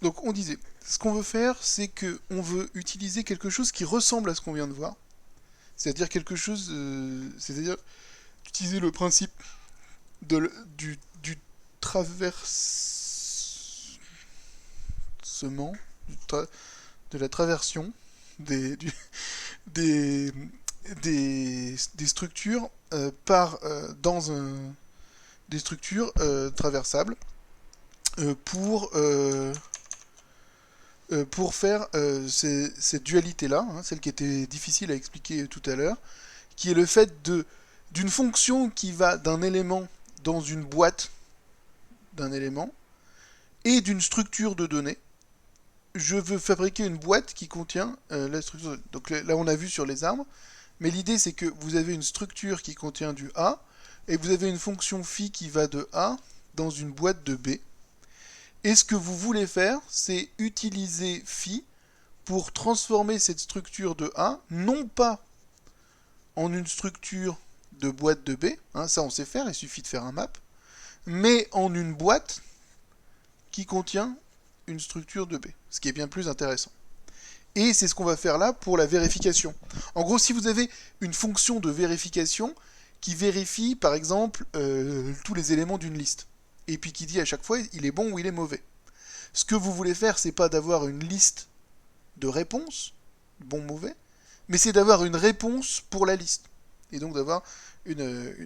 Donc on disait, ce qu'on veut faire, c'est que on veut utiliser quelque chose qui ressemble à ce qu'on vient de voir, c'est-à-dire quelque chose, c'est-à-dire utiliser le principe du traversement, du tra- de la traversion des, du- des, des structures des structures traversables pour pour faire cette dualité-là, hein, celle qui était difficile à expliquer tout à l'heure, qui est le fait d'une fonction qui va d'un élément dans une boîte d'un élément et d'une structure de données. Je veux fabriquer une boîte qui contient la structure. Donc là, on a vu sur les arbres, mais l'idée c'est que vous avez une structure qui contient du A et vous avez une fonction phi qui va de A dans une boîte de B. Et ce que vous voulez faire, c'est utiliser phi pour transformer cette structure de A, non pas en une structure de boîte de B, hein, ça on sait faire, il suffit de faire un map, mais en une boîte qui contient une structure de B, ce qui est bien plus intéressant. Et c'est ce qu'on va faire là pour la vérification. En gros, si vous avez une fonction de vérification qui vérifie, par exemple, tous les éléments d'une liste, et puis qui dit à chaque fois il est bon ou il est mauvais. Ce que vous voulez faire, c'est pas d'avoir une liste de réponses, bon, mauvais, mais c'est d'avoir une réponse pour la liste. Et donc d'avoir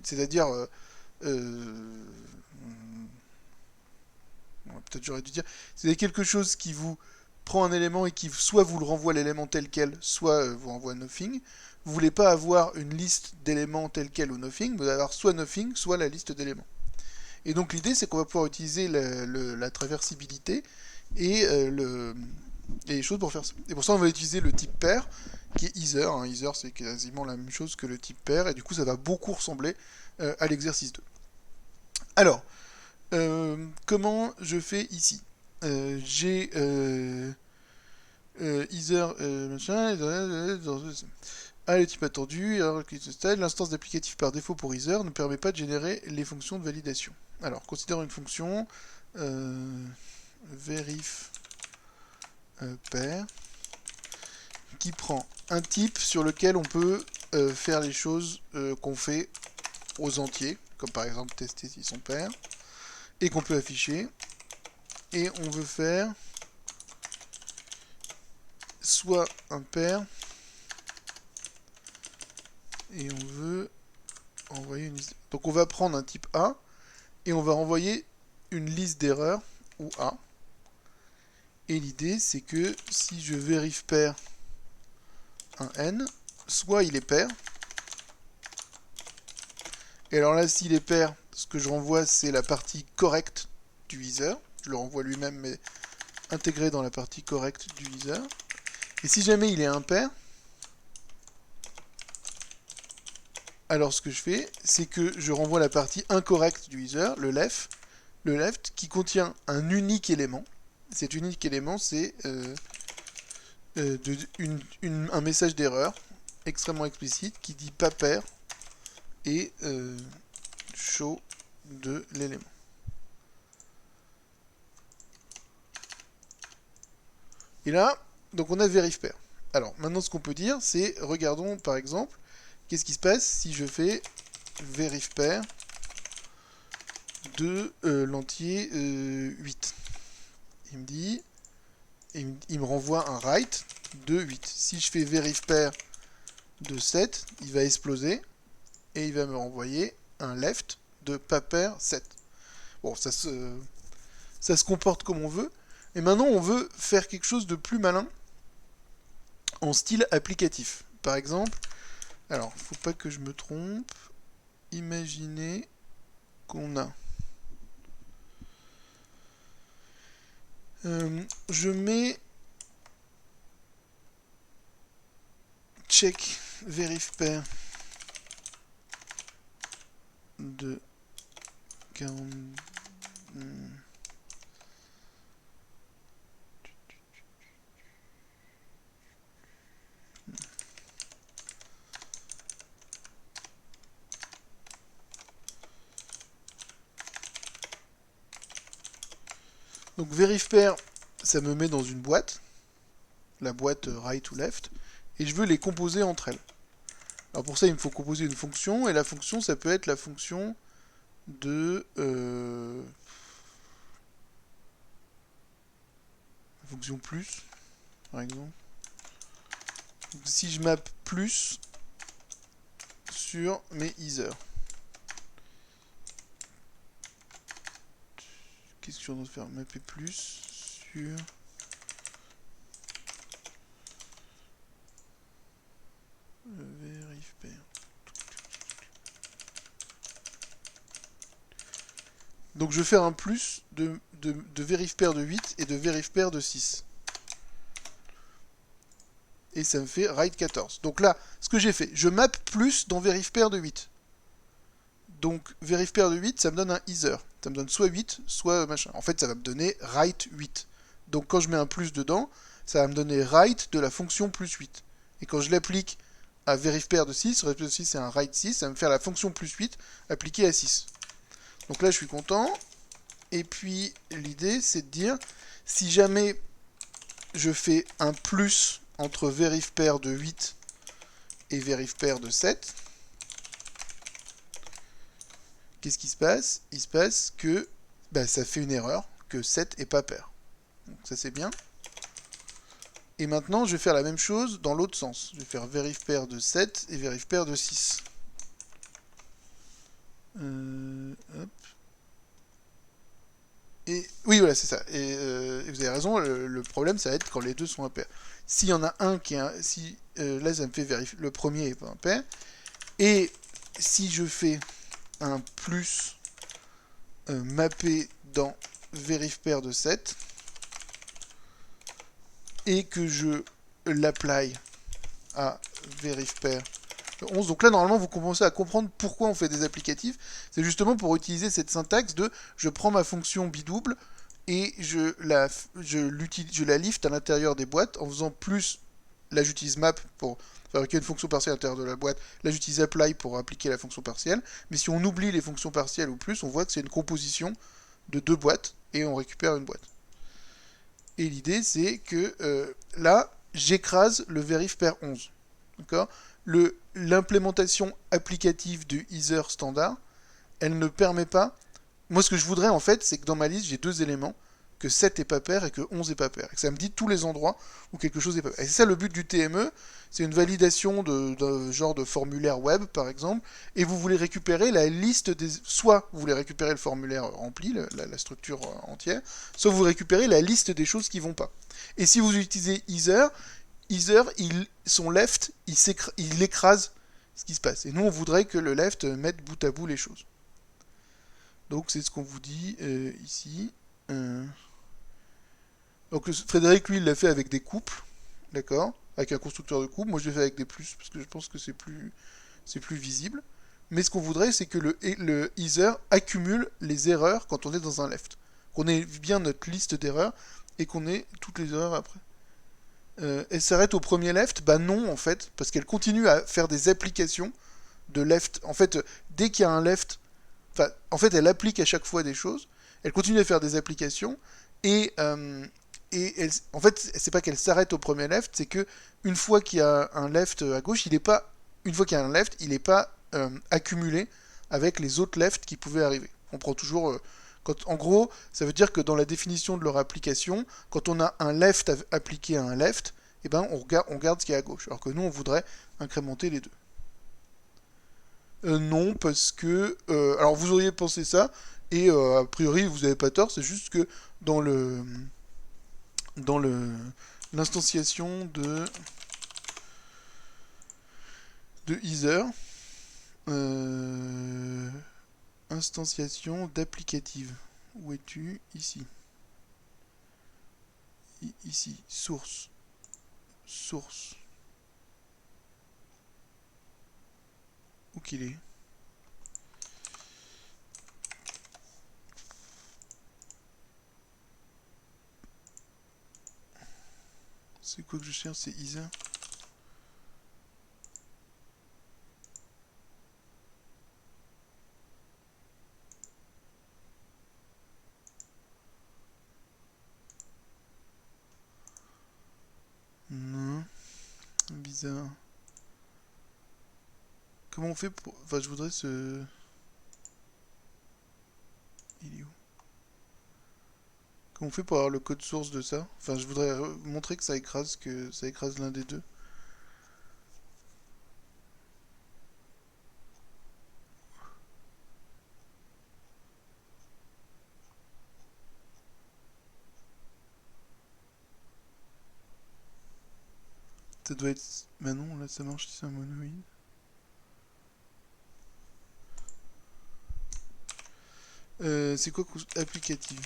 c'est-à-dire, peut-être j'aurais dû dire, c'est quelque chose qui vous prend un élément et qui soit vous le renvoie l'élément tel quel, soit vous renvoie nothing. Vous voulez pas avoir une liste d'éléments tel quel ou nothing, vous allez avoir soit nothing, soit la liste d'éléments. Et donc l'idée c'est qu'on va pouvoir utiliser la traversibilité et, et les choses pour faire ça. Et pour ça on va utiliser le type pair qui est either. Hein. Either c'est quasiment la même chose que le type pair et du coup ça va beaucoup ressembler à l'exercice 2. Alors, comment je fais ici J'ai either machin, le type attendu, alors l'instance d'applicatif par défaut pour either ne permet pas de générer les fonctions de validation. Alors, considérons une fonction verif pair qui prend un type sur lequel on peut faire les choses qu'on fait aux entiers, comme par exemple tester s'ils sont pairs, et qu'on peut afficher. Et on veut faire soit un pair, et on veut envoyer une liste. Donc on va prendre un type A, et on va renvoyer une liste d'erreurs, ou A. Et l'idée, c'est que si je vérifie pair un n, soit il est pair, et alors là, s'il est pair, ce que je renvoie, c'est la partie correcte du user. Je le renvoie lui-même, mais intégré dans la partie correcte du user. Et si jamais il est impair, alors ce que je fais, c'est que je renvoie la partie incorrecte du user, le left, qui contient un unique élément. Cet unique élément, c'est un message d'erreur extrêmement explicite qui dit pas pair et show de l'élément. Et là, donc on a verif pair. Alors maintenant ce qu'on peut dire, c'est regardons par exemple, qu'est-ce qui se passe si je fais verif pair de l'entier 8. Il me dit, il me renvoie un write de 8. Si je fais verif pair de 7, il va exploser et il va me renvoyer un left de pas pair 7. Bon, ça se comporte comme on veut. Et maintenant, on veut faire quelque chose de plus malin en style applicatif. Par exemple, alors, faut pas que je me trompe. Imaginez qu'on a. Je mets check verif pair de 40. Donc verif pair ça me met dans une boîte, la boîte right ou left, et je veux les composer entre elles. Alors pour ça, il me faut composer une fonction, et la fonction, ça peut être la fonction de... la fonction plus, par exemple. Donc, si je map plus sur mes ether. Qu'est-ce que je suis en train de faire? Mapper plus sur... verifpair. Donc je vais faire un plus de verifpair de 8 et de verifpair de 6. Et ça me fait write 14. Donc là, ce que j'ai fait, je map plus dans verifpair de 8. Donc verifpair de 8, ça me donne un ether. Ça me donne soit 8, soit machin. En fait, ça va me donner write 8. Donc quand je mets un plus dedans, ça va me donner write de la fonction plus 8. Et quand je l'applique à verifpair de 6, verifpair de 6 c'est un write 6, ça va me faire la fonction plus 8 appliquée à 6. Donc là, je suis content. Et puis, l'idée, c'est de dire, si jamais je fais un plus entre verifpair de 8 et verifpair de 7, qu'est-ce qui se passe? Il se passe que ça fait une erreur, que 7 est pas pair. Donc ça, c'est bien. Et maintenant, je vais faire la même chose dans l'autre sens. Je vais faire verifpair de 7 et verifpair de 6. Hop. Et oui, voilà, c'est ça. Et vous avez raison, le problème, ça va être quand les deux sont impairs. S'il y en a un qui est... là, ça me fait vérifier... Le premier est pas impair. Et si je fais un plus mappé dans verifpair de 7 et que je l'apply à verifpair de 11, donc là, normalement, vous commencez à comprendre pourquoi on fait des applicatifs. C'est justement pour utiliser cette syntaxe de je prends ma fonction bidouble et je la lift à l'intérieur des boîtes en faisant plus. Là, j'utilise map pour fabriquer une fonction partielle à l'intérieur de la boîte. Là, j'utilise apply pour appliquer la fonction partielle. Mais si on oublie les fonctions partielles ou plus, on voit que c'est une composition de deux boîtes et on récupère une boîte. Et l'idée, c'est que là, j'écrase le verifpair 11. D'accord? L'implémentation applicative du ether standard, elle ne permet pas... Moi, ce que je voudrais, en fait, c'est que dans ma liste, j'ai deux éléments, que 7 est pas pair et que 11 est pas pair. Et que ça me dit tous les endroits où quelque chose est pas pair. Et c'est ça le but du TME, c'est une validation d'un genre de formulaire web, par exemple, et vous voulez récupérer la liste des... Soit vous voulez récupérer le formulaire rempli, la structure entière, soit vous récupérez la liste des choses qui vont pas. Et si vous utilisez ether, son left, il écrase ce qui se passe. Et nous, on voudrait que le left mette bout à bout les choses. Donc, c'est ce qu'on vous dit ici. Donc, Frédéric, lui, il l'a fait avec des couples, d'accord? Avec un constructeur de couple. Moi, je l'ai fait avec des plus, parce que je pense que c'est plus visible. Mais ce qu'on voudrait, c'est que le ether accumule les erreurs quand on est dans un left. Qu'on ait bien notre liste d'erreurs et qu'on ait toutes les erreurs après. Elle s'arrête au premier left? Bah non, en fait, parce qu'elle continue à faire des applications de left. En fait, dès qu'il y a un left, en fait, elle applique à chaque fois des choses. Elle continue à faire des applications et en fait, c'est pas qu'elle s'arrête au premier left, c'est que une fois qu'il y a un left à gauche, une fois qu'il y a un left, il n'est pas accumulé avec les autres left qui pouvaient arriver. On prend toujours en gros, ça veut dire que dans la définition de leur application, quand on a un left appliqué à un left, eh ben on garde ce qui est à gauche. Alors que nous, on voudrait incrémenter les deux. Non, parce que... alors, vous auriez pensé ça, et a priori, vous n'avez pas tort, c'est juste que dans l'instanciation de ether, instanciation d'applicative. Où es-tu? Ici. Ici, source. Source. Où qu'il est? C'est quoi que je cherche? C'est ether. Ether. Comment on fait pour... Enfin, je voudrais ce... Il est où? Comment on fait pour avoir le code source de ça? Enfin, je voudrais montrer que ça écrase l'un des deux. Ça doit être... Bah non, là ça marche si c'est un monoïde. C'est quoi applicatif?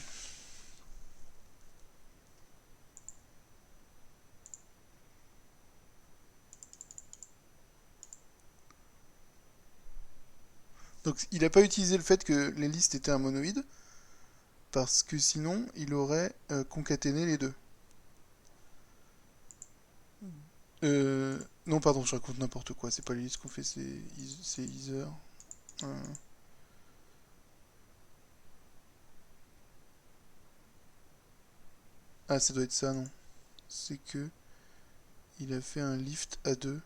Donc il n'a pas utilisé le fait que les listes étaient un monoïde, parce que sinon il aurait concaténé les deux. Non, pardon, je raconte n'importe quoi, c'est pas les listes qu'on fait, c'est Ether. Ah, ça doit être ça, non. C'est que il a fait un lift à deux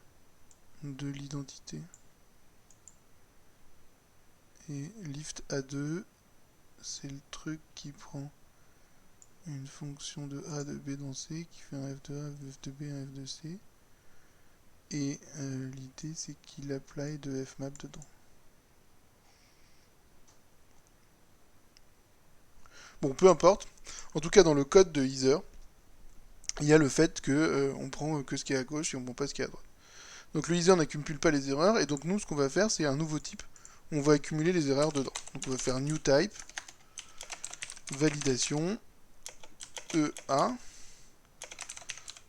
de l'identité. Et lift à deux, c'est le truc qui prend une fonction de A de B dans C, qui fait un f de A, un f de B, un f de C. Et l'idée, c'est qu'il apply de fmap dedans. Bon, peu importe. En tout cas, dans le code de Ether, il y a le fait que on prend que ce qui est à gauche et on prend pas ce qui est à droite. Donc le Ether n'accumule pas les erreurs, et donc nous, ce qu'on va faire, c'est un nouveau type. On va accumuler les erreurs dedans. Donc on va faire new type, validation, EA.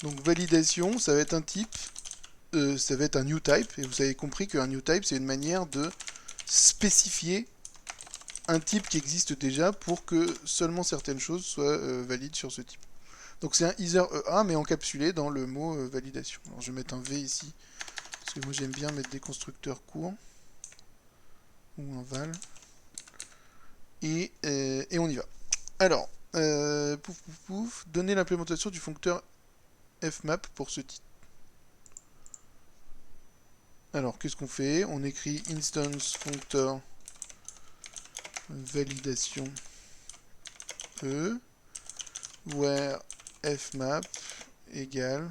Donc validation, ça va être un type, ça va être un new type, et vous avez compris qu'un new type, c'est une manière de spécifier un type qui existe déjà pour que seulement certaines choses soient valides sur ce type. Donc c'est un Ether EA, mais encapsulé dans le mot validation. Alors je vais mettre un V ici, parce que moi j'aime bien mettre des constructeurs courts, ou un val. Et on y va. Alors, pouf pouf pouf, donner l'implémentation du foncteur fmap pour ce titre. Alors, qu'est-ce qu'on fait? On écrit instance functor validation e where fmap égale.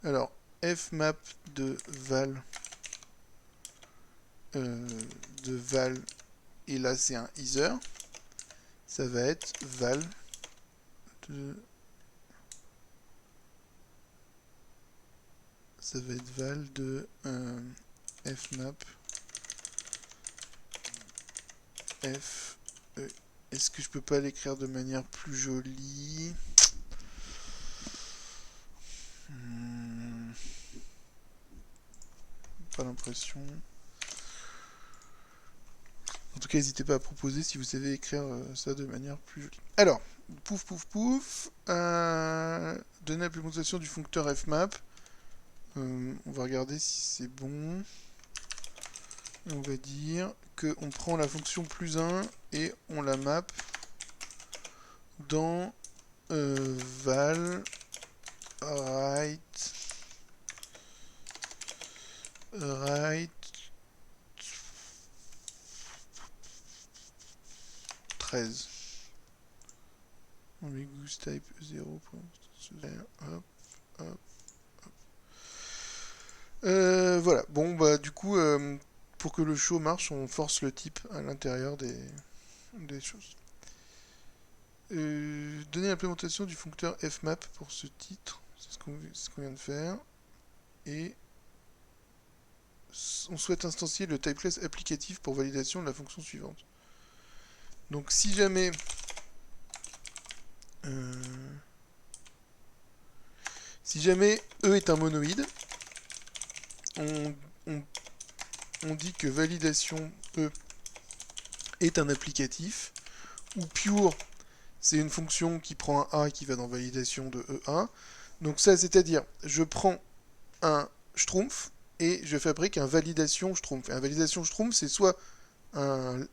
Alors, fmap de val et là c'est un Ether. Ça va être val de fmap f e. Est-ce que je peux pas l'écrire de manière plus jolie? Pas l'impression. En tout cas, n'hésitez pas à proposer si vous savez écrire ça de manière plus jolie. Alors, pouf pouf pouf, donner l'implémentation du foncteur fmap. On va regarder si c'est bon. Et on va dire qu'on prend la fonction +1 et on la map dans val right 13. On met goose type 0. Hop, hop. Voilà, bon bah du coup, pour que le show marche, on force le type à l'intérieur des choses. Donner l'implémentation du foncteur fmap pour ce titre, c'est ce qu'on vient de faire. Et on souhaite instancier le typeless applicatif pour validation de la fonction suivante. Donc si jamais E est un monoïde, on dit que validation E est un applicatif, ou pure, c'est une fonction qui prend un A qui va dans validation de E1. Donc ça, c'est-à-dire, je prends un schtroumpf et je fabrique un validation schtroumpf. Et un validation schtroumpf, c'est soit un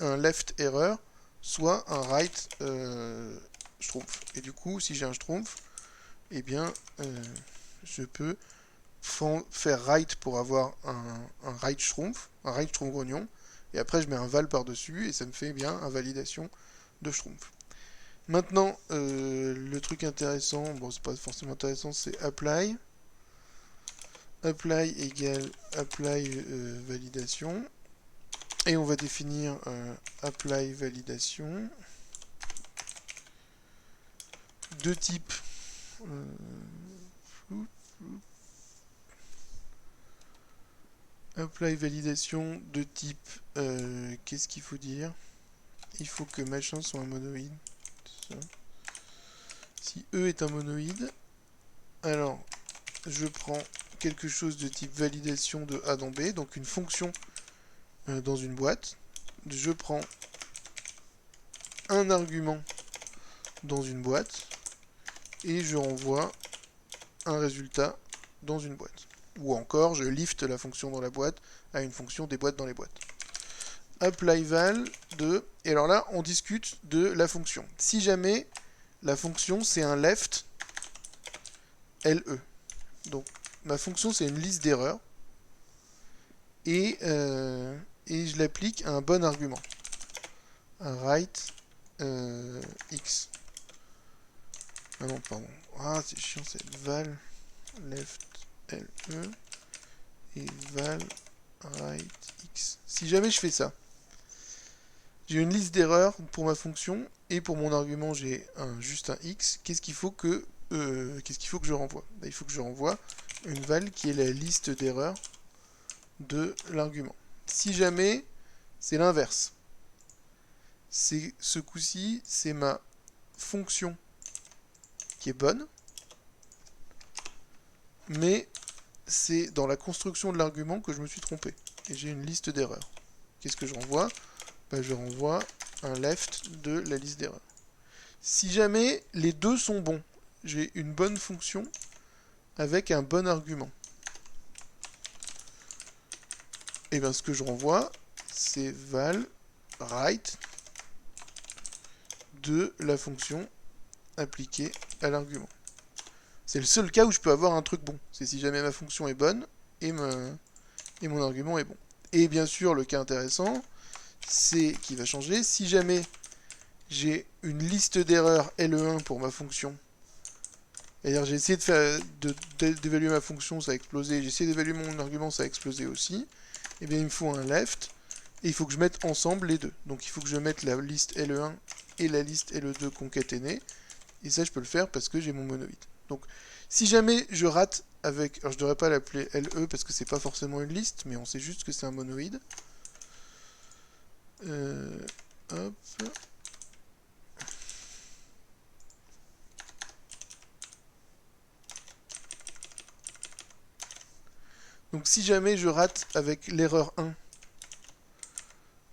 left error, soit un right schtroumpf. Et du coup, si j'ai un schtroumpf, eh bien, je peux faire write pour avoir un write Schtroumpf, un write Schtroumpf grognon, et après je mets un val par-dessus, et ça me fait bien invalidation de Schtroumpf. Maintenant, le truc intéressant, bon c'est pas forcément intéressant, c'est apply. Apply égale apply validation. Et on va définir apply validation de type apply validation de type qu'est-ce qu'il faut dire? Il faut que machin soit un monoïde. Ça. Si E est un monoïde, alors je prends quelque chose de type validation de A dans B, donc une fonction dans une boîte. Je prends un argument dans une boîte et je renvoie un résultat dans une boîte. Ou encore, je lift la fonction dans la boîte à une fonction des boîtes dans les boîtes. Apply val de... Et alors là, on discute de la fonction. Si jamais la fonction, c'est un left LE. Donc, ma fonction, c'est une liste d'erreurs. Et je l'applique à un bon argument. Un write x. Ah non, pardon. Ah, c'est chiant, c'est val left LE et val right x. Si jamais je fais ça, j'ai une liste d'erreurs pour ma fonction et pour mon argument j'ai juste un x. Qu'est-ce qu'il faut que je renvoie? Il faut que je renvoie une val qui est la liste d'erreurs de l'argument. Si jamais c'est l'inverse, c'est ce coup-ci c'est ma fonction qui est bonne, mais c'est dans la construction de l'argument que je me suis trompé. Et j'ai une liste d'erreurs. Qu'est-ce que je renvoie? Je renvoie un left de la liste d'erreurs. Si jamais les deux sont bons, j'ai une bonne fonction avec un bon argument. Et bien ce que je renvoie, c'est val right de la fonction appliquée à l'argument. C'est le seul cas où je peux avoir un truc bon. C'est si jamais ma fonction est bonne et mon argument est bon. Et bien sûr, le cas intéressant, c'est qui va changer. Si jamais j'ai une liste d'erreurs LE1 pour ma fonction, c'est-à-dire j'ai essayé d'évaluer ma fonction, ça a explosé, j'ai essayé d'évaluer mon argument, ça a explosé aussi, et bien il me faut un left, et il faut que je mette ensemble les deux. Donc il faut que je mette la liste LE1 et la liste LE2 concaténées, et ça je peux le faire parce que j'ai mon monoïde. Donc si jamais je rate avec, alors je devrais pas l'appeler LE parce que c'est pas forcément une liste, mais on sait juste que c'est un monoïde. Hop. Donc si jamais je rate avec l'erreur 1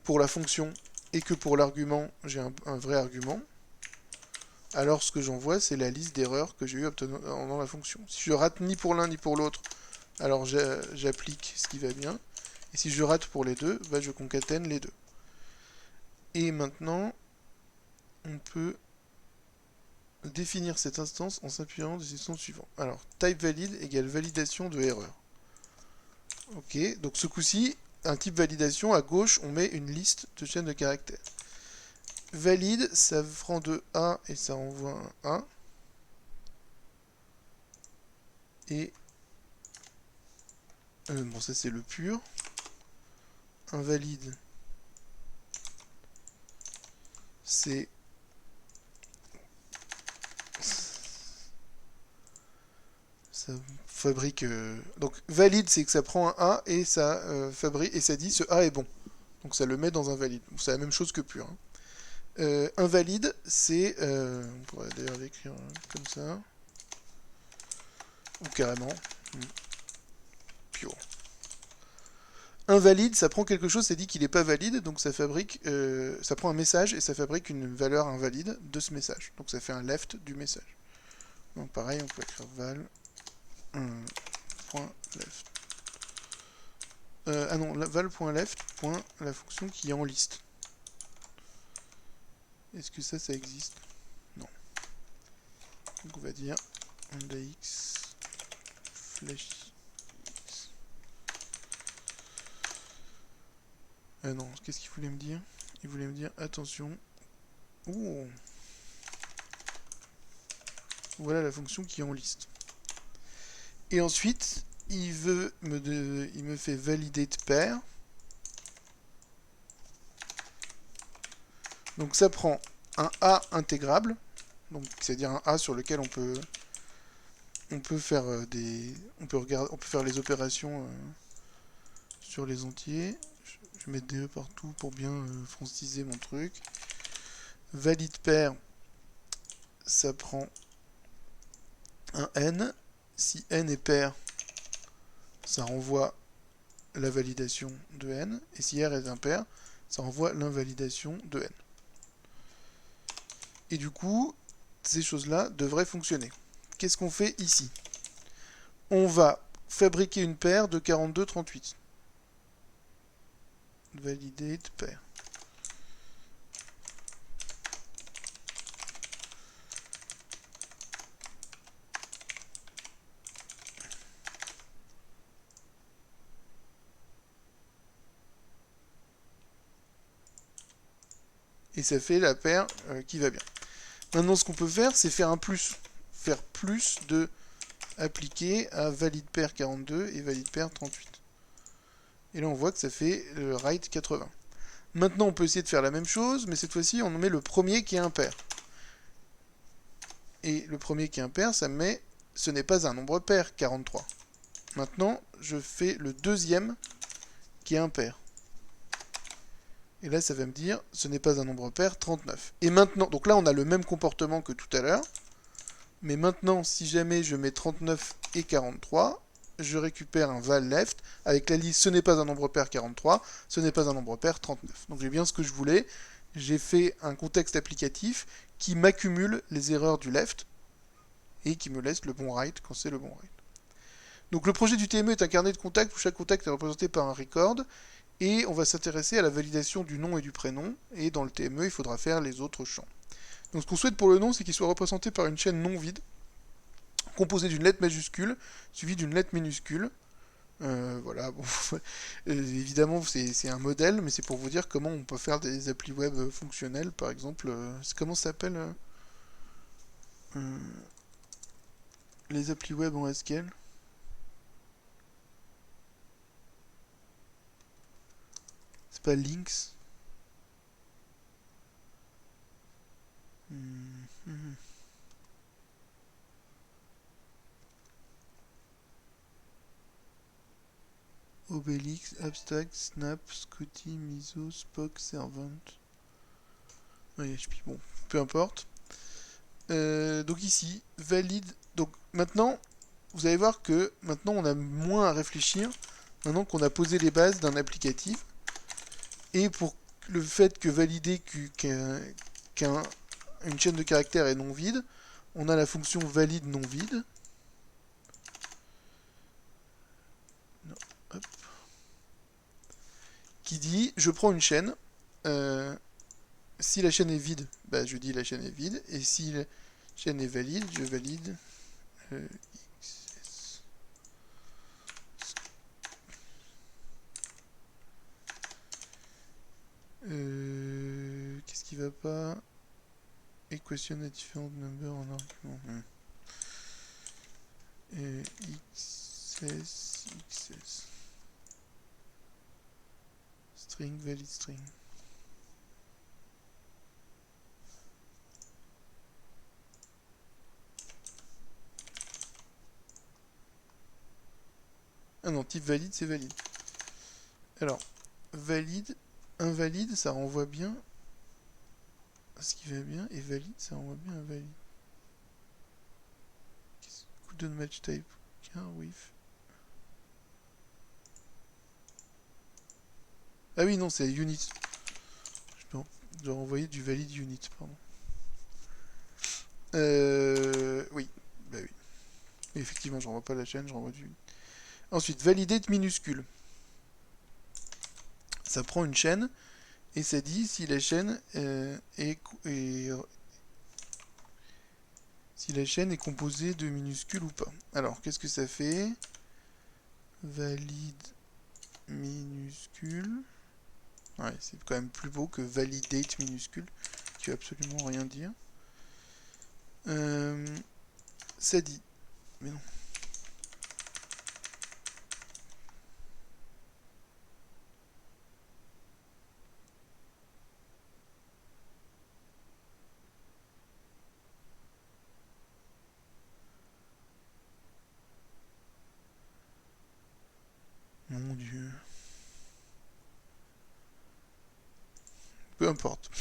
pour la fonction et que pour l'argument j'ai un vrai argument, alors ce que j'envoie c'est la liste d'erreurs que j'ai eu dans la fonction. Si je rate ni pour l'un ni pour l'autre, alors j'applique ce qui va bien. Et si je rate pour les deux, je concatène les deux. Et maintenant, on peut définir cette instance en s'appuyant des instances suivantes. Alors, type valide égale validation de erreur. Ok, donc ce coup-ci, un type validation, à gauche, on met une liste de chaînes de caractères. Valide, ça prend de A et ça envoie un A. Et bon, ça c'est le pur. Invalide, c'est ça fabrique. Donc valide, c'est que ça prend un A et ça fabrique et ça dit ce A est bon. Donc ça le met dans un valide. C'est la même chose que pur. Hein. Invalide, c'est on pourrait d'ailleurs l'écrire comme ça ou carrément pure. Invalide, ça prend quelque chose, ça dit qu'il n'est pas valide, donc ça fabrique, ça prend un message et ça fabrique une valeur invalide de ce message. Donc ça fait un left du message. Donc pareil, on peut écrire val .left. Ah non, val.left, la fonction qui est en liste. Est-ce que ça existe? Non. Donc on va dire index flash x. Ah non, qu'est-ce qu'il voulait me dire? Il voulait me dire, attention. Oh, voilà la fonction qui est en liste. Et ensuite, il me fait valider de pair. Donc ça prend un A intégrable, donc c'est-à-dire un A sur lequel on peut faire on peut faire les opérations sur les entiers. Je vais mettre des E partout pour bien franciser mon truc. Valide pair, ça prend un N. Si N est pair, ça renvoie la validation de N. Et si R est impair, ça renvoie l'invalidation de N. Et du coup, ces choses-là devraient fonctionner. Qu'est-ce qu'on fait ici? On va fabriquer une paire de 42-38. Valider de paire. Et ça fait la paire qui va bien. Maintenant, ce qu'on peut faire, c'est faire un plus. Faire plus de appliquer à valide pair 42 et valide pair 38. Et là, on voit que ça fait le write 80. Maintenant, on peut essayer de faire la même chose, mais cette fois-ci, on met le premier qui est impair. Et le premier qui est impair, ça met ce n'est pas un nombre pair, 43. Maintenant, je fais le deuxième qui est impair. Et là, ça va me dire, ce n'est pas un nombre pair, 39. Et maintenant, donc là, on a le même comportement que tout à l'heure. Mais maintenant, si jamais je mets 39 et 43, je récupère un val left avec la liste, ce n'est pas un nombre pair 43, ce n'est pas un nombre pair 39. Donc j'ai bien ce que je voulais. J'ai fait un contexte applicatif qui m'accumule les erreurs du left et qui me laisse le bon right quand c'est le bon right. Donc le projet du TME est un carnet de contacts où chaque contact est représenté par un record. Et on va s'intéresser à la validation du nom et du prénom. Et dans le TME, il faudra faire les autres champs. Donc ce qu'on souhaite pour le nom, c'est qu'il soit représenté par une chaîne non vide, composée d'une lettre majuscule, suivie d'une lettre minuscule. Voilà, bon, évidemment c'est un modèle, mais c'est pour vous dire comment on peut faire des applis web fonctionnelles, par exemple, comment ça s'appelle les applis web en SQL? C'est pas Lynx? Obelix, Abstract, Snap, Scotty, Miso, Spock, Servant. Oui, bon, peu importe. Donc ici, valide. Donc maintenant, vous allez voir que maintenant on a moins à réfléchir, maintenant qu'on a posé les bases d'un applicatif. Et pour le fait que valider qu'une chaîne de caractères est non vide, on a la fonction valide non vide. Non, hop. Qui dit, je prends une chaîne, si la chaîne est vide, bah, je dis la chaîne est vide, et si la chaîne est valide, je valide XS. Qu'est-ce qui va pas? Equation a different number en argument. XS. String, valid string. Ah non, type valide, c'est valide. Alors, valide, invalide, ça renvoie bien ce qui va bien, et valide, ça renvoie bien invalide. Couldn't match type, car with. Ah oui, non, c'est unit. Je dois renvoyer du valide unit, pardon. Oui, bah oui. Mais effectivement, je renvoie pas la chaîne, je renvoie du. Ensuite, valider de minuscule. Ça prend une chaîne et ça dit si la chaîne est Si la chaîne est composée de minuscules ou pas. Alors, qu'est-ce que ça fait? Valide minuscule. Ouais, c'est quand même plus beau que validate minuscule, qui veut absolument rien dire. Ça dit. Mais non. Mon Dieu. Peu importe.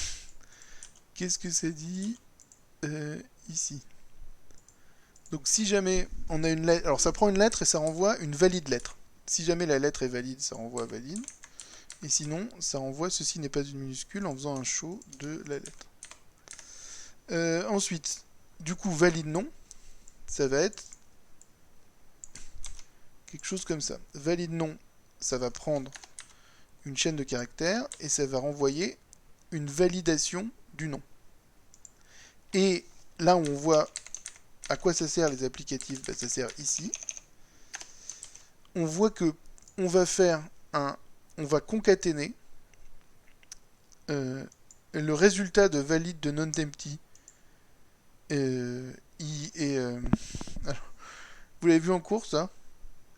Qu'est-ce que ça dit ici? Donc si jamais on a une lettre... Alors ça prend une lettre et ça renvoie une valide lettre. Si jamais la lettre est valide, ça renvoie valide. Et sinon, ça renvoie ceci n'est pas une minuscule en faisant un show de la lettre. Ensuite, du coup, valide non, ça va être quelque chose comme ça. Valide non, ça va prendre une chaîne de caractères et ça va renvoyer une validation du nom. Et là où on voit à quoi ça sert les applicatifs, bah, ça sert ici. On voit que on va faire on va concaténer le résultat de valide de non-empty. Alors, vous l'avez vu en cours, ça?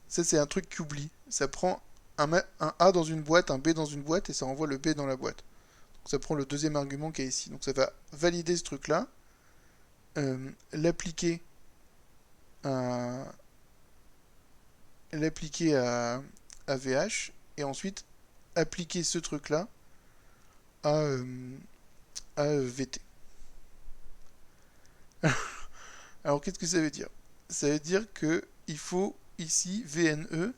Ça, c'est un truc qui oublie. Ça prend un A dans une boîte, un B dans une boîte, et ça renvoie le B dans la boîte. Donc ça prend le deuxième argument qui est ici. Donc ça va valider ce truc-là, l'appliquer à, VH, et ensuite appliquer ce truc-là à, VT. Alors qu'est-ce que ça veut dire? Ça veut dire que il faut ici VNE,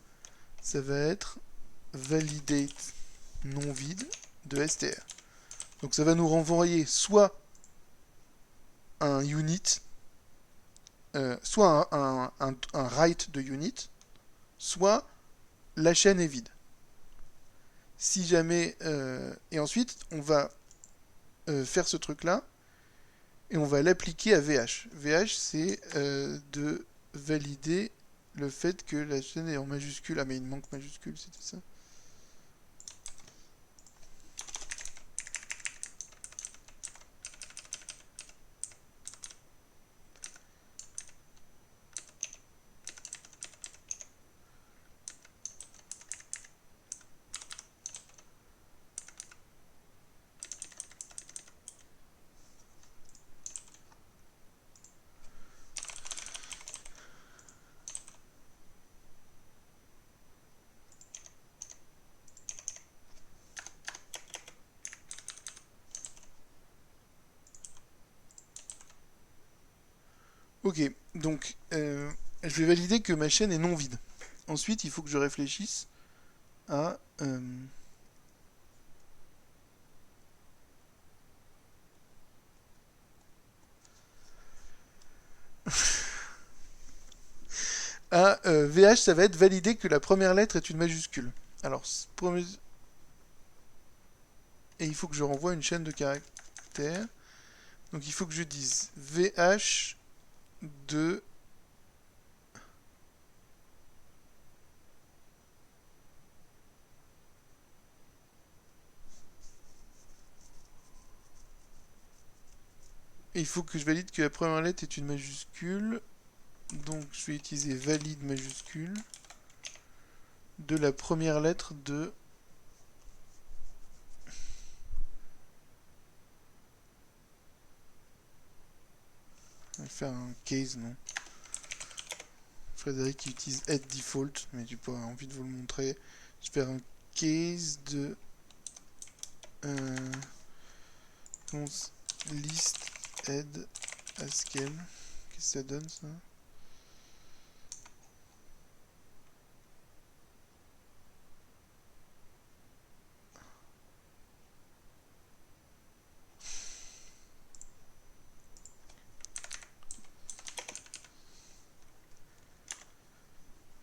ça va être validate non vide de str. Donc ça va nous renvoyer soit un unit, soit un write de unit, soit la chaîne est vide. Si jamais... et ensuite, on va faire ce truc-là, et on va l'appliquer à VH. VH, c'est de valider le fait que la chaîne est en majuscule. Ah mais il manque majuscule, c'était ça. Ok, donc je vais valider que ma chaîne est non vide. Ensuite, il faut que je réfléchisse à... VH, ça va être valider que la première lettre est une majuscule. Alors, et il faut que je renvoie une chaîne de caractères. Donc il faut que je dise VH de... Et il faut que je valide que la première lettre est une majuscule. Donc je vais utiliser valide majuscule de la première lettre de... Je vais faire un case, non. Frédéric utilise head default, mais j'ai pas envie de vous le montrer. Je vais faire un case de... list head Haskell. Qu'est-ce que ça donne, ça?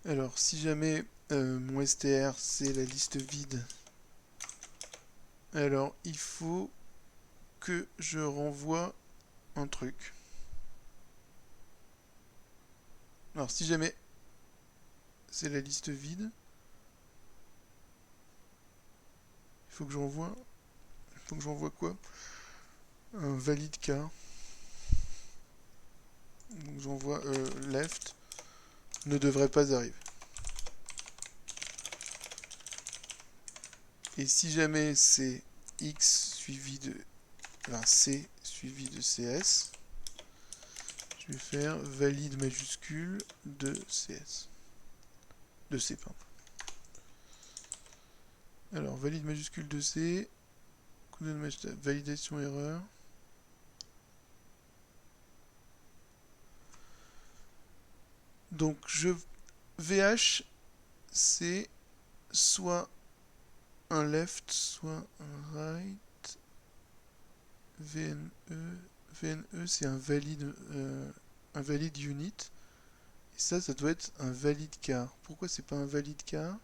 Alors, si jamais mon str c'est la liste vide, alors il faut que je renvoie un truc. Alors si jamais c'est la liste vide, il faut que j'envoie quoi? Un valide car. Donc j'envoie left ne devrait pas arriver. Et si jamais c'est x suivi de c suivi de cs, je vais faire valide majuscule de cs. De c, pardon. Alors, valide majuscule de c, validation erreur. Donc, VH, c'est soit un left, soit un right. VNE, c'est un valide unit. Et ça doit être un valide car. Pourquoi c'est pas un valide car?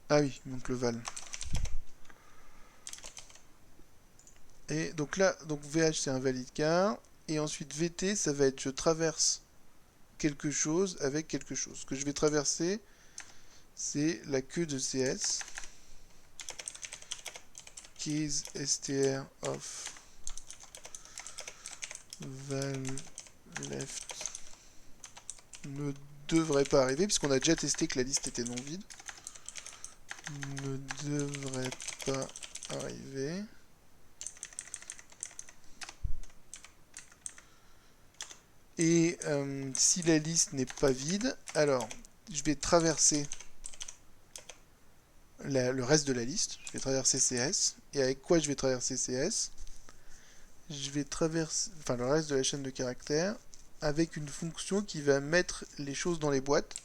Ah oui, donc le val. Et donc là, VH c'est un valide car. Et ensuite VT, ça va être je traverse quelque chose avec quelque chose. Ce que je vais traverser, c'est la queue de CS. Keys str of val left ne devrait pas arriver, puisqu'on a déjà testé que la liste était non vide. Ne devrait pas arriver. Et si la liste n'est pas vide, alors je vais traverser le reste de la liste. Je vais traverser CS. Et avec quoi je vais traverser CS? Je vais traverser, enfin le reste de la chaîne de caractères, avec une fonction qui va mettre les choses dans les boîtes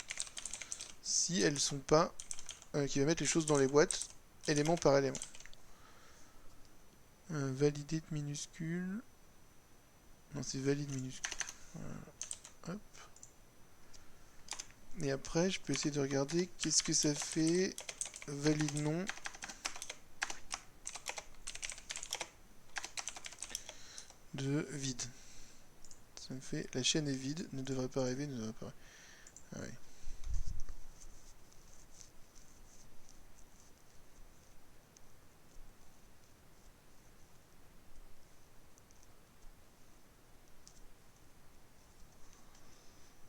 si elles sont pas, qui va mettre les choses dans les boîtes élément par élément. Validate minuscule. Non, c'est valide minuscule. Voilà. Hop. Et après, je peux essayer de regarder qu'est-ce que ça fait valide non. De vide. Ça me fait la chaîne est vide, ne devrait pas arriver, ne devrait pas arriver. Ah oui.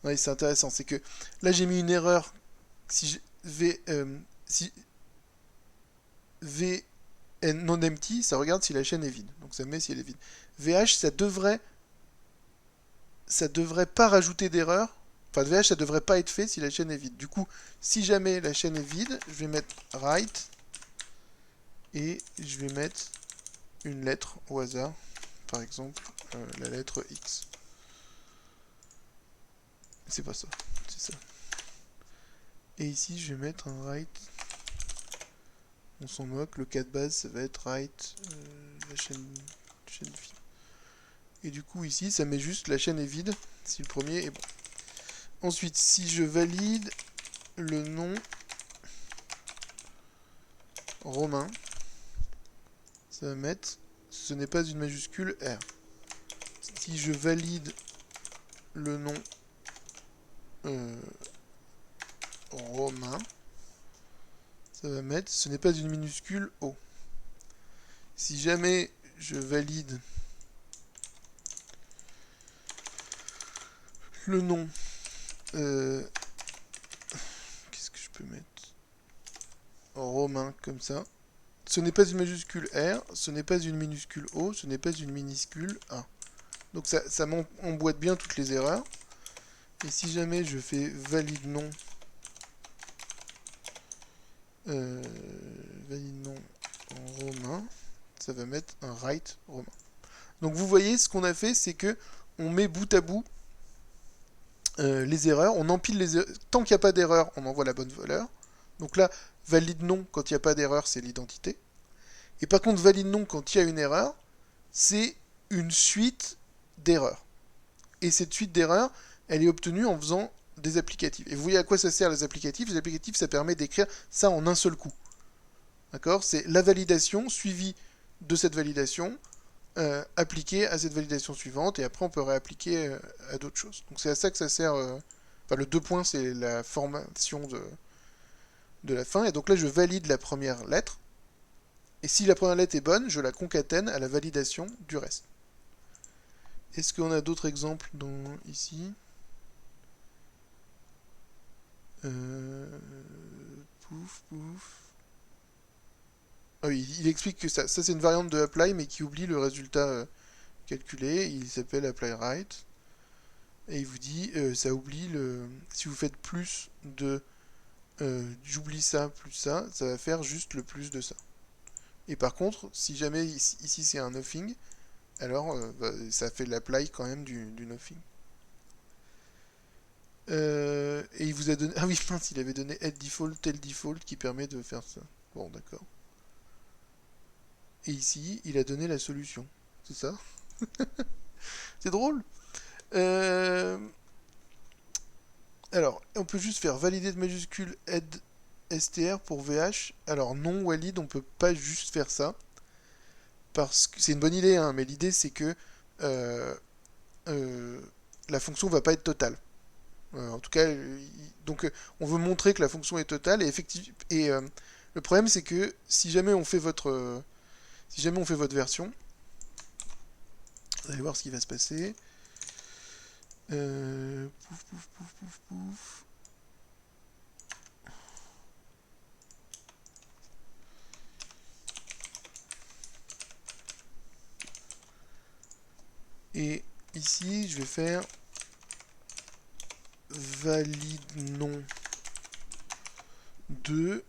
Oui, c'est intéressant, c'est que là j'ai mis une erreur. Si je si v non empty, ça regarde si la chaîne est vide. Donc ça met si elle est vide. VH, ça devrait pas rajouter d'erreur. Enfin, VH, ça devrait pas être fait si la chaîne est vide. Du coup, si jamais la chaîne est vide, je vais mettre right et je vais mettre une lettre au hasard. Par exemple, la lettre X. C'est pas ça, c'est ça. Et ici, je vais mettre un right. On s'en moque, le cas de base, ça va être right, la chaîne vide. Et du coup, ici, ça met juste la chaîne est vide, si le premier est bon. Ensuite, si je valide le nom romain, ça va mettre ce n'est pas une majuscule R. Si je valide le nom romain, ça va mettre ce n'est pas une minuscule O. Si jamais je valide le nom qu'est-ce que je peux mettre romain comme ça, ce n'est pas une majuscule R, ce n'est pas une minuscule O, ce n'est pas une minuscule A. Donc ça m'emboîte bien toutes les erreurs. Et si jamais je fais valide nom en romain, ça va mettre un right romain. Donc vous voyez, ce qu'on a fait, c'est que on met bout à bout les erreurs, on empile les erreurs. Tant qu'il n'y a pas d'erreur, on envoie la bonne valeur. Donc là, valide non, quand il n'y a pas d'erreur, c'est l'identité. Et par contre, valide non, quand il y a une erreur, c'est une suite d'erreurs. Et cette suite d'erreurs, elle est obtenue en faisant des applicatifs. Et vous voyez à quoi ça sert les applicatifs? Les applicatifs, ça permet d'écrire ça en un seul coup. D'accord? C'est la validation suivie de cette validation appliquer à cette validation suivante, et après on peut réappliquer à d'autres choses. Donc c'est à ça que ça sert. Enfin, le 2 points, c'est la formation de la fin, et donc là je valide la première lettre, et si la première lettre est bonne, je la concatène à la validation du reste. Est-ce qu'on a d'autres exemples ici? Pouf, pouf. Ah oui, il explique que ça c'est une variante de apply, mais qui oublie le résultat calculé. Il s'appelle apply right. Et il vous dit, ça oublie le. Si vous faites plus de. J'oublie ça plus ça, ça va faire juste le plus de ça. Et par contre, si jamais ici c'est un nothing, alors bah, ça fait l'apply quand même du nothing. Et il vous a donné. Ah oui, mince, il avait donné head default, tel default qui permet de faire ça. Bon, d'accord. Et ici, il a donné la solution. C'est ça? C'est drôle. Euh... Alors, on peut juste faire valider de majuscule head str pour VH. Alors non, Walid, on peut pas juste faire ça. Parce que c'est une bonne idée, hein, mais l'idée c'est que euh, euh, la fonction va pas être totale. En tout cas, donc on veut montrer que la fonction est totale et effectivement. Et le problème c'est que si jamais on fait votre version, vous allez voir ce qui va se passer. Pouf, pouf, pouf, pouf, pouf. Et ici, je vais faire valide nom de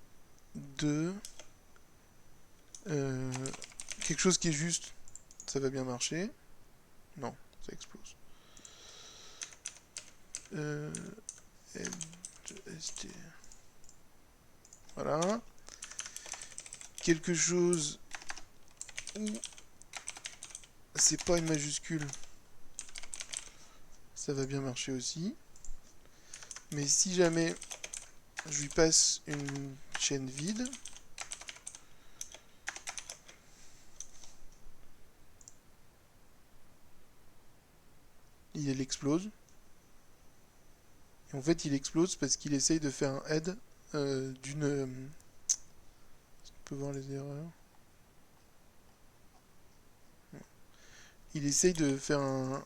quelque chose qui est juste, ça va bien marcher. Non, ça explose. LST. Voilà. Quelque chose où c'est pas une majuscule, ça va bien marcher aussi. Mais si jamais je lui passe une chaîne vide, il explose. Et en fait, il explose parce qu'il essaye de faire un head d'une. On peut voir les erreurs. Il essaye de faire un.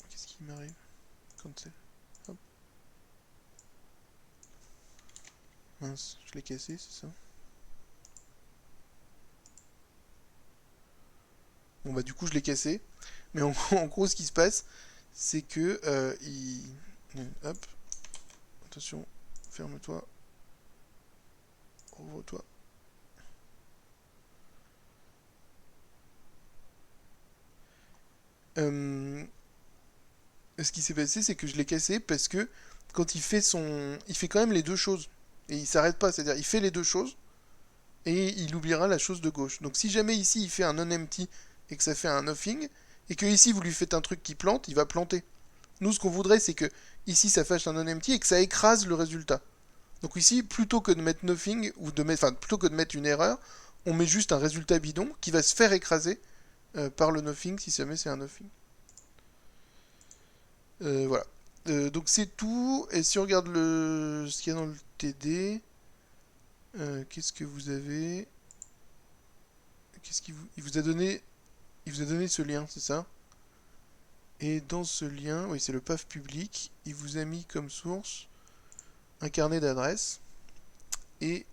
Qu'est-ce qui m'arrive? Cancel. Hop. Mince, je l'ai cassé, c'est ça? Bon bah du coup je l'ai cassé. Mais en gros ce qui se passe, c'est que hop. Attention, ferme-toi. Ouvre-toi. Ce qui s'est passé, c'est que je l'ai cassé parce que quand il fait son. Il fait quand même les deux choses. Et il s'arrête pas, c'est-à-dire il fait les deux choses et il oubliera la chose de gauche. Donc si jamais ici il fait un non-empty et que ça fait un nothing, et que ici vous lui faites un truc qui plante, il va planter. Nous ce qu'on voudrait c'est que ici ça fasse un non-empty et que ça écrase le résultat. Donc ici, plutôt que de mettre nothing, ou de mettre, enfin, plutôt que de mettre une erreur, on met juste un résultat bidon qui va se faire écraser par le nothing si jamais c'est un nothing. Voilà. Donc c'est tout. Et si on regarde ce qu'il y a dans le TD, qu'est-ce que vous avez? Qu'est-ce qu'il vous... Il vous a donné ce lien, c'est ça? Et dans ce lien, oui, c'est le PAF public. Il vous a mis comme source un carnet d'adresses. Et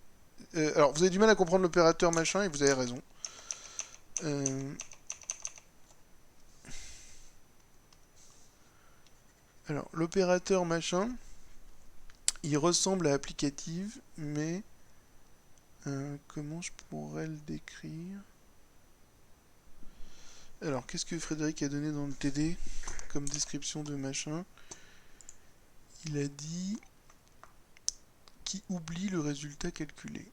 alors, vous avez du mal à comprendre l'opérateur machin, et vous avez raison. Alors, l'opérateur machin, il ressemble à applicative, mais comment je pourrais le décrire? Alors, qu'est-ce que Frédéric a donné dans le TD comme description de machin? Il a dit qui oublie le résultat calculé.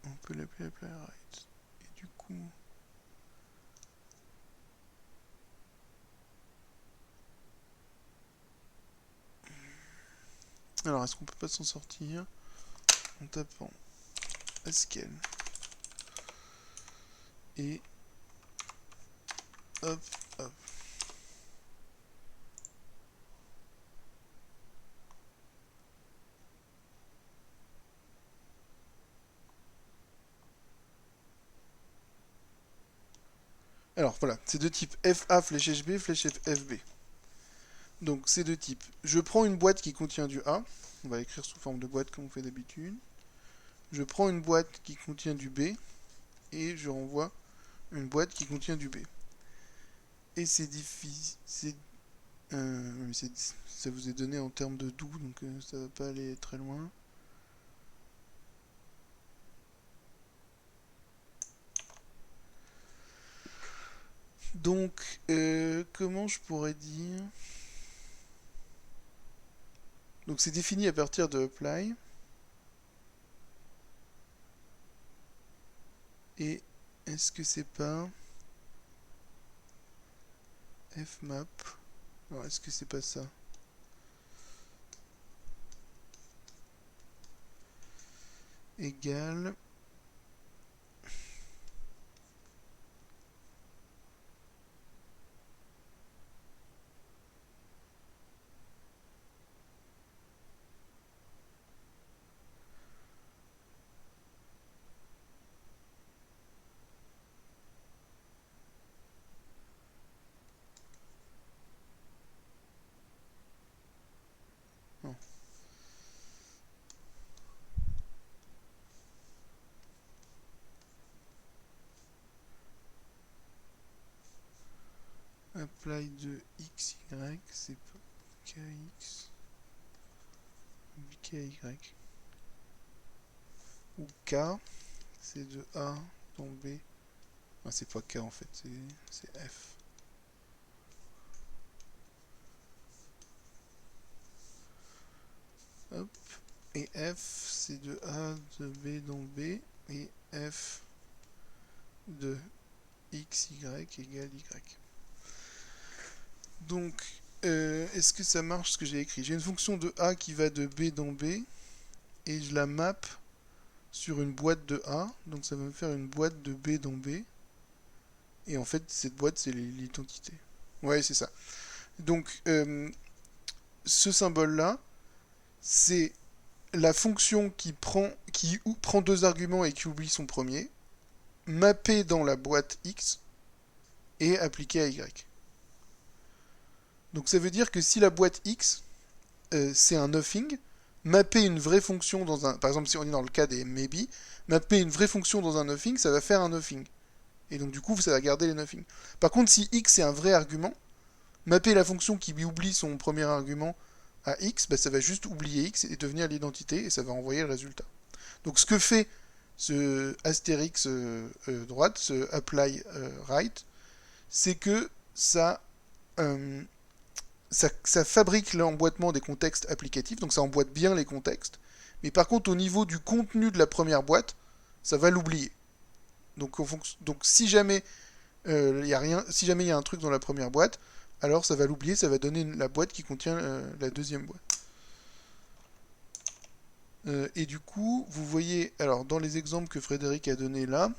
On peut l'appeler apply right. Et du coup... Alors, est-ce qu'on peut pas s'en sortir en tapant Haskell et hop, hop. Alors voilà, c'est de type FA flèche HB flèche FB. Donc c'est de type, je prends une boîte qui contient du A, on va écrire sous forme de boîte comme on fait d'habitude. Je prends une boîte qui contient du B, et je renvoie une boîte qui contient du B. Et c'est difficile, ça vous est donné en termes de doux, donc ça va pas aller très loin. Donc, comment je pourrais dire? Donc c'est défini à partir de apply. Et est-ce que c'est pas fmap? Alors est-ce que c'est pas ça? Égal. Non. Apply de xy, c'est pas kx, ky. Ou k, c'est de a dans b. Ah, c'est pas k en fait, c'est f. Hop. Et f, c'est de a de b dans b. Et f de xy égale y. Donc, est-ce que ça marche ce que j'ai écrit? J'ai une fonction de a qui va de b dans b, et je la map sur une boîte de a, donc ça va me faire une boîte de b dans b, et en fait cette boîte c'est l'identité. Ouais, c'est ça. Donc, ce symbole-là, c'est la fonction qui prend deux arguments et qui oublie son premier, mappé dans la boîte x, et appliqué à y. Donc ça veut dire que si la boîte x, c'est un nothing, mapper une vraie fonction dans un... Par exemple, si on est dans le cas des maybe, mapper une vraie fonction dans un nothing, ça va faire un nothing. Et donc du coup, ça va garder les nothing. Par contre, si x est un vrai argument, mapper la fonction qui lui oublie son premier argument à x, bah, ça va juste oublier x et devenir l'identité, et ça va envoyer le résultat. Donc ce que fait ce astérix droite, ce apply right, c'est que euh, ça fabrique l'emboîtement des contextes applicatifs, donc ça emboîte bien les contextes, mais par contre au niveau du contenu de la première boîte, ça va l'oublier. Donc si jamais y a rien, si jamais il y a un truc dans la première boîte, alors ça va l'oublier, ça va donner la boîte qui contient la deuxième boîte. Et du coup, vous voyez, alors dans les exemples que Frédéric a donné là,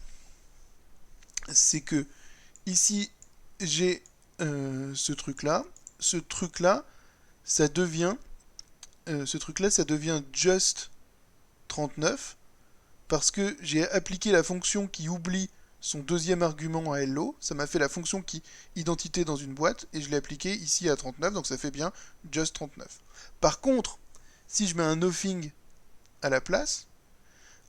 c'est que ici j'ai ce truc-là, ça devient ça devient just 39 parce que j'ai appliqué la fonction qui oublie son deuxième argument à hello, ça m'a fait la fonction qui identité dans une boîte et je l'ai appliqué ici à 39, donc ça fait bien just 39. Par contre, si je mets un nothing à la place,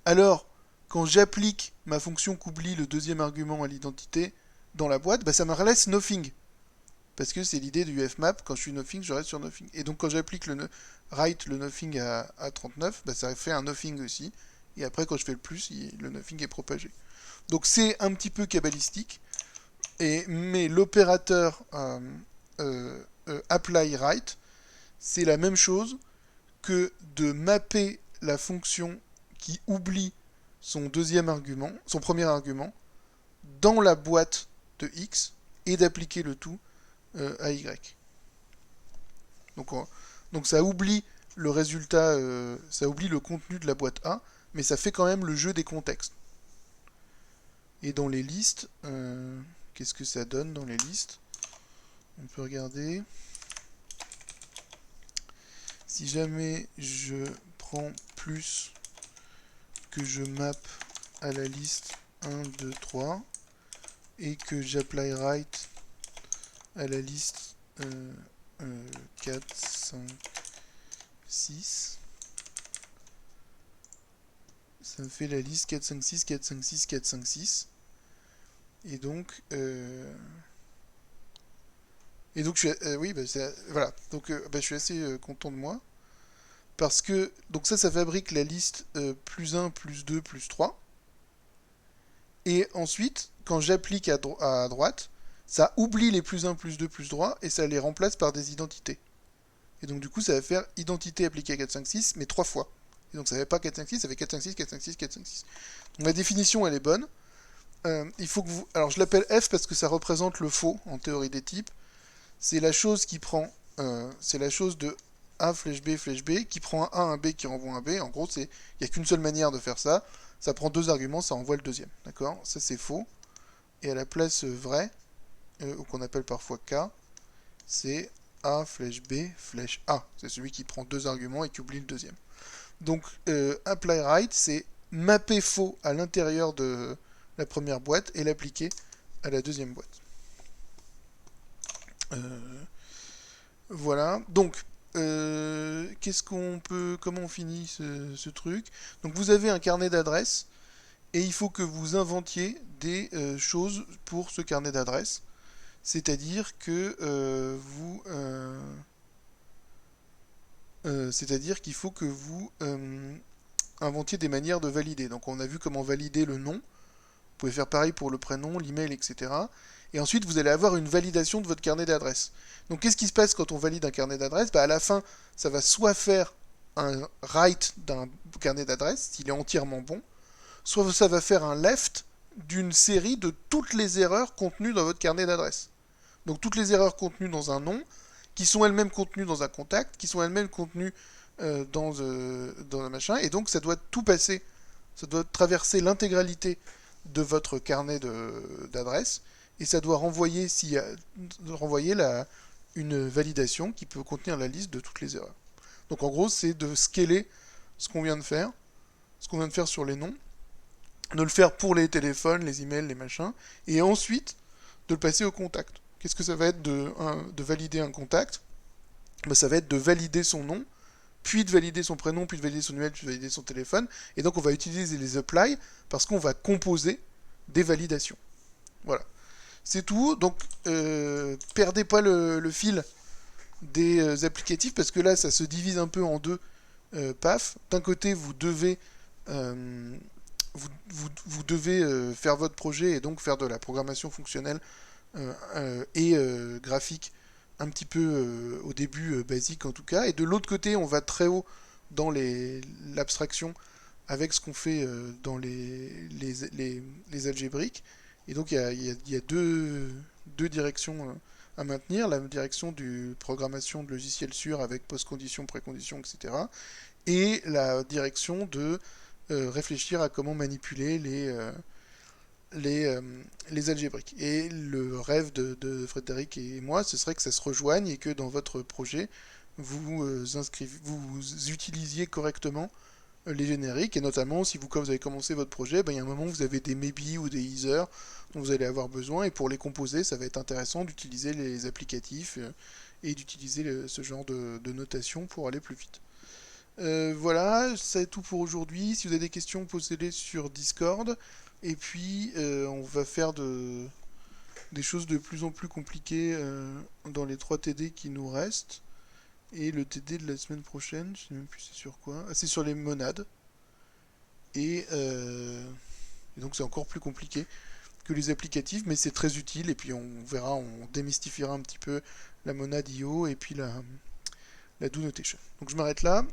alors quand j'applique ma fonction qu'oublie le deuxième argument à l'identité dans la boîte, bah ça me laisse nothing. Parce que c'est l'idée du fmap, quand je suis nothing, je reste sur nothing. Et donc quand j'applique le write le nothing à 39, bah ça fait un nothing aussi. Et après quand je fais le plus, le nothing est propagé. Donc c'est un petit peu cabalistique, mais l'opérateur apply write, c'est la même chose que de mapper la fonction qui oublie son deuxième argument, son premier argument, dans la boîte de x et d'appliquer le tout à y. Donc ça oublie le résultat, ça oublie le contenu de la boîte A, mais ça fait quand même le jeu des contextes. Et dans les listes, qu'est-ce que ça donne dans les listes. On peut regarder. Si jamais je prends plus que je map à la liste 1, 2, 3 et que j'apply right à la liste 4, 5, 6, ça me fait la liste 4, 5, 6, 4, 5, 6, 4, 5, 6. Et donc, je suis, oui, bah, voilà. Donc, bah, je suis assez content de moi. Parce que, donc ça fabrique la liste plus 1, plus 2, plus 3. Et ensuite, quand j'applique à droite, ça oublie les plus 1, plus 2, plus 3, et ça les remplace par des identités. Et donc, du coup, ça va faire identité appliquée à 4, 5, 6, mais 3 fois. Et donc, ça ne fait pas 4, 5, 6, ça fait 4, 5, 6, 4, 5, 6, 4, 5, 6. Donc, la définition, elle est bonne. Il faut que vous... Alors, je l'appelle F parce que ça représente le faux en théorie des types. C'est la chose qui prend... c'est la chose de A flèche B qui prend un A, un B qui renvoie un B. En gros, il n'y a qu'une seule manière de faire ça. Ça prend deux arguments, ça envoie le deuxième. D'accord? Ça, c'est faux. Et à la place vrai, ou qu'on appelle parfois K, c'est A flèche B flèche A. C'est celui qui prend deux arguments et qui oublie le deuxième. Donc, apply right, c'est mapper faux à l'intérieur de la première boîte et l'appliquer à la deuxième boîte. Voilà. Donc, comment on finit ce truc? Donc, vous avez un carnet d'adresses et il faut que vous inventiez des choses pour ce carnet d'adresses. C'est-à-dire que c'est-à-dire qu'il faut que vous inventiez des manières de valider. Donc on a vu comment valider le nom. Vous pouvez faire pareil pour le prénom, l'email, etc. Et ensuite, vous allez avoir une validation de votre carnet d'adresses. Donc qu'est-ce qui se passe quand on valide un carnet d'adresses? À la fin, ça va soit faire un write d'un carnet d'adresses, s'il est entièrement bon, soit ça va faire un left d'une série de toutes les erreurs contenues dans votre carnet d'adresses. Donc toutes les erreurs contenues dans un nom, qui sont elles-mêmes contenues dans un contact, qui sont elles-mêmes contenues dans un machin, et donc ça doit tout passer, ça doit traverser l'intégralité de votre carnet d'adresses, et ça doit renvoyer, une validation qui peut contenir la liste de toutes les erreurs. Donc en gros, c'est de scaler ce qu'on vient de faire sur les noms, de le faire pour les téléphones, les emails, les machins, et ensuite de le passer au contact. Qu'est-ce que ça va être de valider un contact? Ça va être de valider son nom, puis de valider son prénom, puis de valider son email, puis de valider son téléphone. Et donc on va utiliser les apply parce qu'on va composer des validations. Voilà. C'est tout. Donc perdez pas le fil des applicatifs parce que là ça se divise un peu en deux. Paf. D'un côté vous devez vous devez faire votre projet et donc faire de la programmation fonctionnelle et graphique un petit peu au début basique en tout cas. Et de l'autre côté, on va très haut dans l'abstraction avec ce qu'on fait dans les algébriques. Et donc il y a deux directions à maintenir. La direction du programmation de logiciels sûrs avec post-conditions, préconditions, etc. Et la direction de réfléchir à comment manipuler les algébriques. Et le rêve de Frédéric et moi, ce serait que ça se rejoigne et que dans votre projet, vous utilisiez correctement les génériques, et notamment si quand vous avez commencé votre projet, il y a un moment où vous avez des maybe ou des either dont vous allez avoir besoin, et pour les composer, ça va être intéressant d'utiliser les applicatifs et d'utiliser ce genre de notation pour aller plus vite. Voilà, c'est tout pour aujourd'hui. Si vous avez des questions, posez-les sur Discord. Et puis, on va faire des choses de plus en plus compliquées dans les 3 TD qui nous restent. Et le TD de la semaine prochaine, je sais même plus c'est sur quoi. Ah, c'est sur les monades. Et donc c'est encore plus compliqué que les applicatifs, mais c'est très utile. Et puis on verra, on démystifiera un petit peu la monade IO et puis la do notation. Donc je m'arrête là.